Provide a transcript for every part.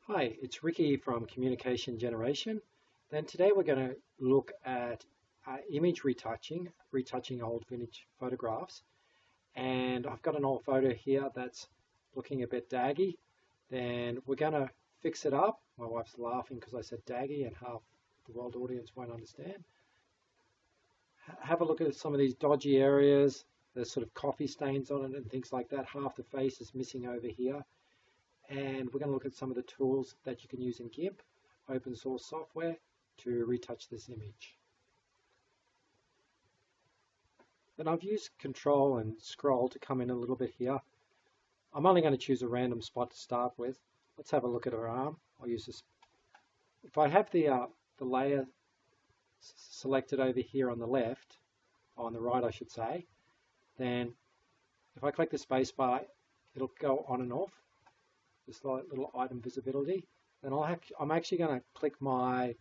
Hi, it's Ricky from Communication Generation. Then today we're going to look at image retouching old vintage photographs. And I've got an old photo here that's looking a bit daggy. Then we're going to fix it up. My wife's laughing because I said daggy and half the world audience won't understand. Have a look at some of these dodgy areas. There's sort of coffee stains on it and things like that. Half the face is missing over here. And we're going to look at some of the tools that you can use in Gimp, open source software, to retouch this image. Then I've used Control and Scroll to come in a little bit here. I'm only going to choose a random spot to start with. Let's have a look at her arm. I'll use this. If I have the layer selected over here on the left, or on the right I should say, then if I click the space bar, it'll go on and off. This little item visibility. Then I'm actually going to click my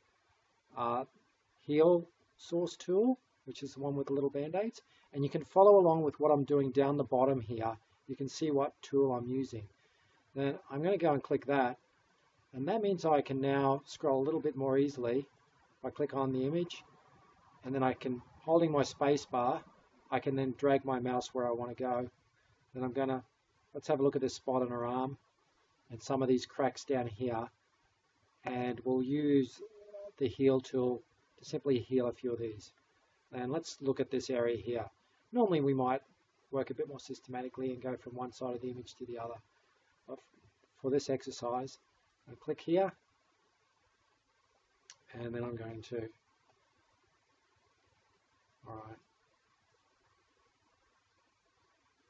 heal source tool, which is the one with the little band-aids, and you can follow along with what I'm doing down the bottom here. You can see what tool I'm using. Then I'm going to go and click that, and that means I can now scroll a little bit more easily. If I click on the image, and then I can, holding my space bar, I can then drag my mouse where I want to go. Then let's have a look at this spot on her arm and some of these cracks down here, and we'll use the heal tool to simply heal a few of these. And let's look at this area here. Normally we might work a bit more systematically and go from one side of the image to the other. But for this exercise, I click here, and then I'm going to, alright,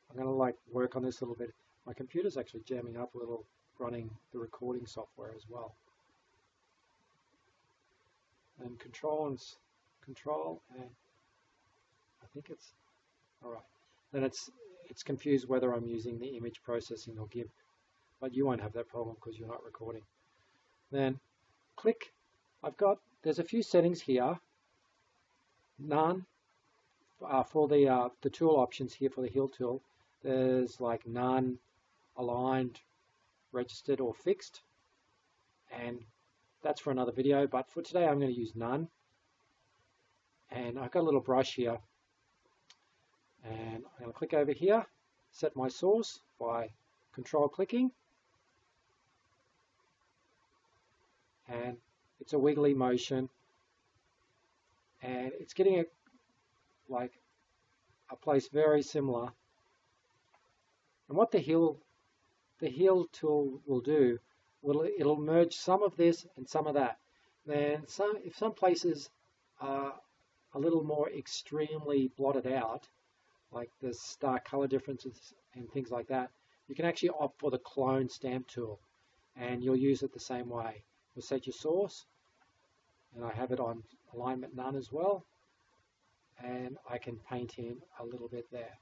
I'm going to work on this a little bit. My computer's actually jamming up a little running the recording software as well. And control, and I think it's alright. Then it's confused whether I'm using the image processing or Gimp, but you won't have that problem because you're not recording. Then click. There's a few settings here. None for the tool options here for the heal tool. There's like none, aligned, registered, or fixed, and that's for another video, but for today I'm going to use none. And I've got a little brush here, and I'm going to click over here, set my source by control clicking, and it's a wiggly motion, and it's getting a place very similar. And what the heal tool will do, it'll merge some of this and some of that. Then if some places are a little more extremely blotted out, like the stark color differences and things like that, you can actually opt for the clone stamp tool, and you'll use it the same way. You'll set your source, and I have it on alignment none as well, and I can paint in a little bit there.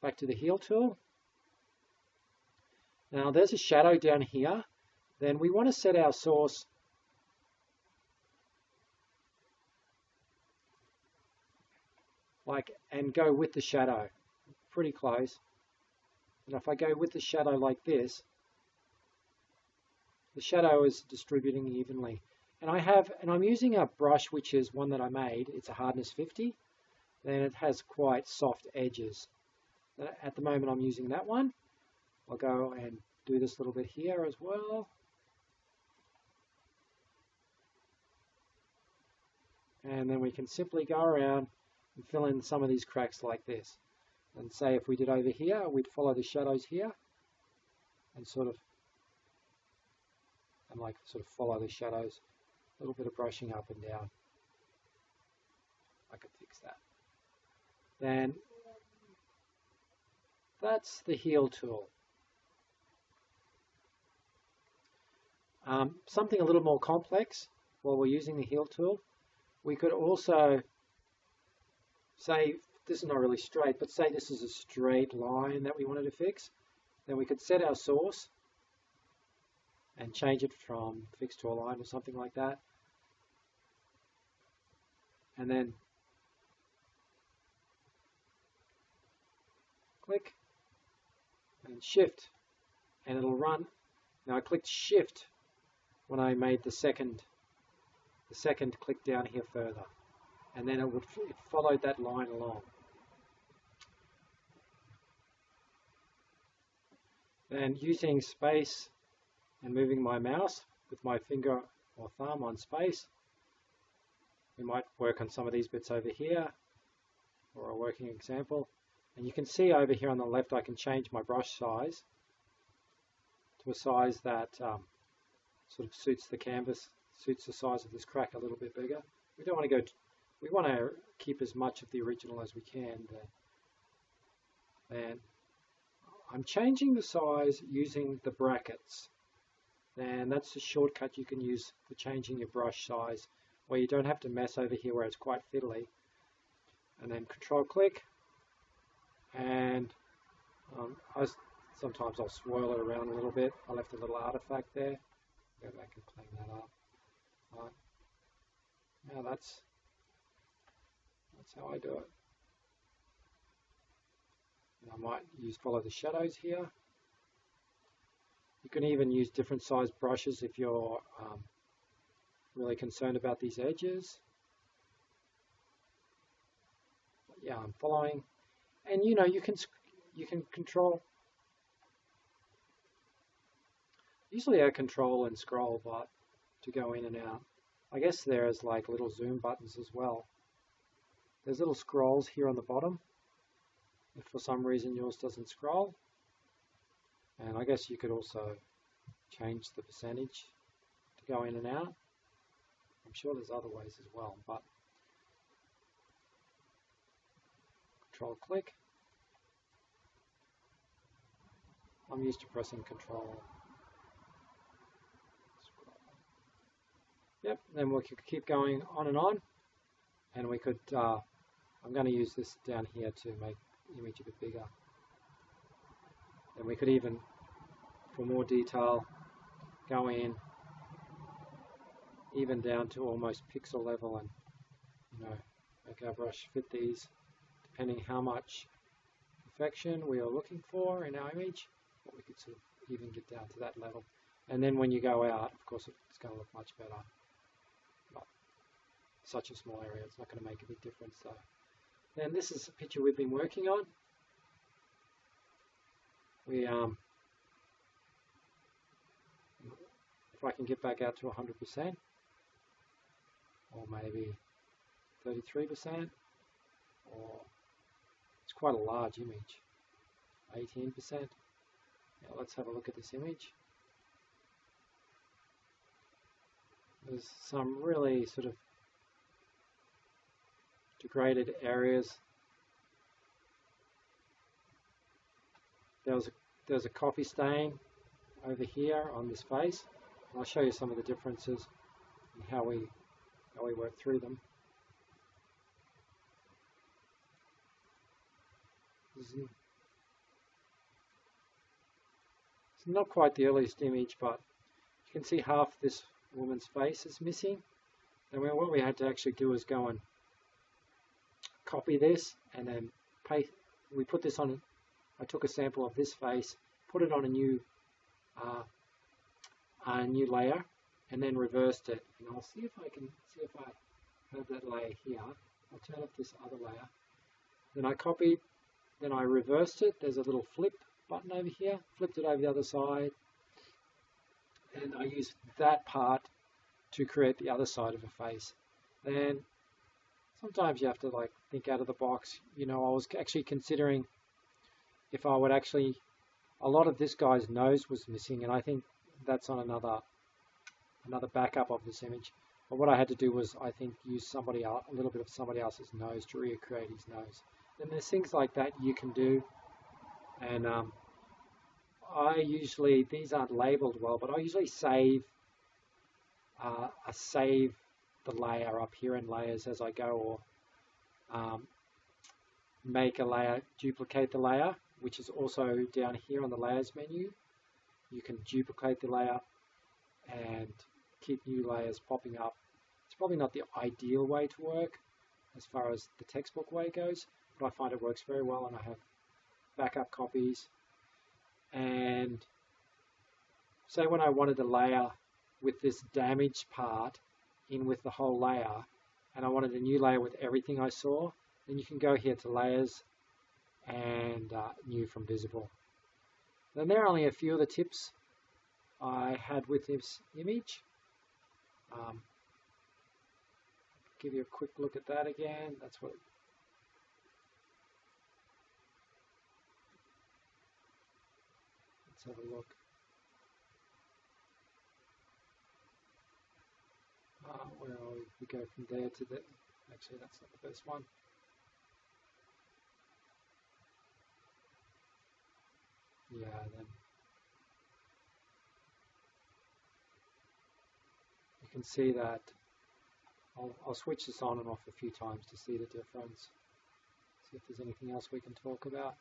Back to the heal tool. Now there's a shadow down here. Then we want to set our source and go with the shadow, pretty close. And if I go with the shadow like this, the shadow is distributing evenly. And I'm using a brush which is one that I made. It's a hardness 50. Then it has quite soft edges. At the moment I'm using that one. I'll go and do this little bit here as well. And then we can simply go around and fill in some of these cracks like this. And say if we did over here, we'd follow the shadows here and sort of follow the shadows. A little bit of brushing up and down. I could fix that. Then that's the heal tool. Something a little more complex while we're using the heal tool, we could also say, this is not really straight, but say this is a straight line that we wanted to fix. Then we could set our source and change it from fixed to align or something like that. And then click and shift, and it'll run Now I clicked Shift when I made the second click down here further, and then it followed that line along. Then using space and moving my mouse with my finger or thumb on space, we might work on some of these bits over here, or a working example. And you can see over here on the left I can change my brush size to a size that sort of suits the canvas, suits the size of this crack a little bit bigger. We don't want to go, we want to keep as much of the original as we can there. And I'm changing the size using the brackets. And that's the shortcut you can use for changing your brush size, where you don't have to mess over here where it's quite fiddly. And then Control click, and sometimes I'll swirl it around a little bit. I left a little artifact there. Go back and clean that up. Right. Now that's how I do it. And I might follow the shadows here. You can even use different sized brushes if you're really concerned about these edges. But yeah, I'm following, and you can control. Usually I control and scroll, but to go in and out. I guess there's like little zoom buttons as well. There's little scrolls here on the bottom. If for some reason yours doesn't scroll. And I guess you could also change the percentage to go in and out. I'm sure there's other ways as well, but Control click. I'm used to pressing Control. Yep, then we could keep going on, and we could, I'm going to use this down here to make the image a bit bigger. And we could even, for more detail, go in even down to almost pixel level and make our brush fit these, depending how much perfection we are looking for in our image. But we could sort of even get down to that level. And then when you go out, of course, it's going to look much better. But such a small area, it's not going to make a big difference though. Then this is a picture we've been working on. If I can get back out to 100%, or maybe 33%, or it's quite a large image, 18%. Now let's have a look at this image. There's some really sort of degraded areas. There's a coffee stain over here on this face. And I'll show you some of the differences and how we work through them. It's not quite the earliest image, but you can see half this woman's face is missing. And what we had to actually do is go and copy this and then paste. We put this on. I took a sample of this face, put it on a new layer, and then reversed it. And I'll see if I have that layer here. I'll turn off this other layer. Then I copied, then I reversed it. There's a little flip button over here. Flipped it over the other side, and I used that part to create the other side of a face. Then sometimes you have to like think out of the box. I was actually considering if I would actually, a lot of this guy's nose was missing, and I think that's on another backup of this image. But what I had to do was, I think, use a little bit of somebody else's nose to recreate his nose. And there's things like that you can do. And I usually, these aren't labeled well, but I usually save the layer up here in layers as I go, or make a layer, duplicate the layer, which is also down here on the layers menu. You can duplicate the layer and keep new layers popping up. It's probably not the ideal way to work as far as the textbook way goes, but I find it works very well, and I have backup copies. And say when I wanted to layer with this damaged part in with the whole layer, and I wanted a new layer with everything I saw, then you can go here to layers and new from visible. Then there are only a few of the tips I had with this image. Give you a quick look at that again. That's what. Let's have a look. Where are we? We go from there to the. Actually, that's not the first one. Yeah, then you can see that. I'll switch this on and off a few times to see the difference. See if there's anything else we can talk about.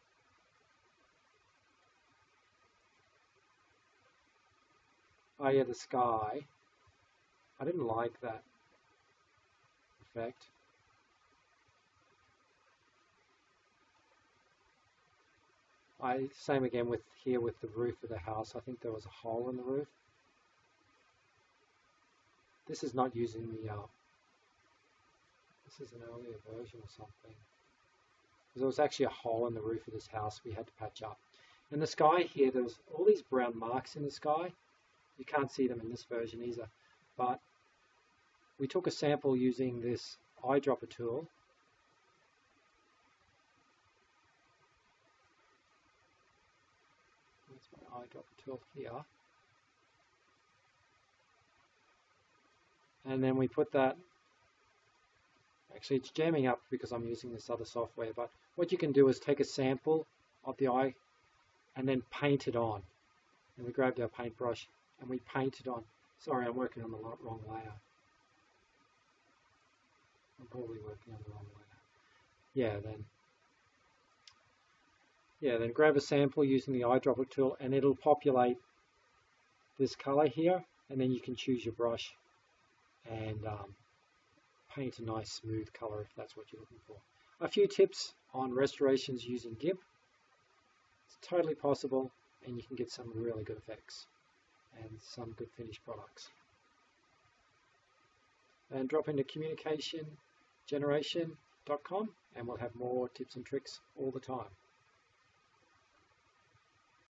Oh yeah, the sky. I didn't like that effect. Same again with here with the roof of the house. I think there was a hole in the roof. This is not using the, this is an earlier version or something. There was actually a hole in the roof of this house we had to patch up. In the sky here, there was all these brown marks in the sky. You can't see them in this version either, but we took a sample using this eyedropper tool. That's my eyedropper tool here. And then we put that, actually it's jamming up because I'm using this other software, but what you can do is take a sample of the eye and then paint it on. And we grabbed our paintbrush and we painted on. Sorry, I'm working on the wrong layer. I'm probably working on the wrong layer. Then grab a sample using the eyedropper tool and it'll populate this color here, and then you can choose your brush and paint a nice smooth color if that's what you're looking for. A few tips on restorations using Gimp. It's totally possible and you can get some really good effects and some good finished products. And drop into communicationgeneration.com and we'll have more tips and tricks all the time.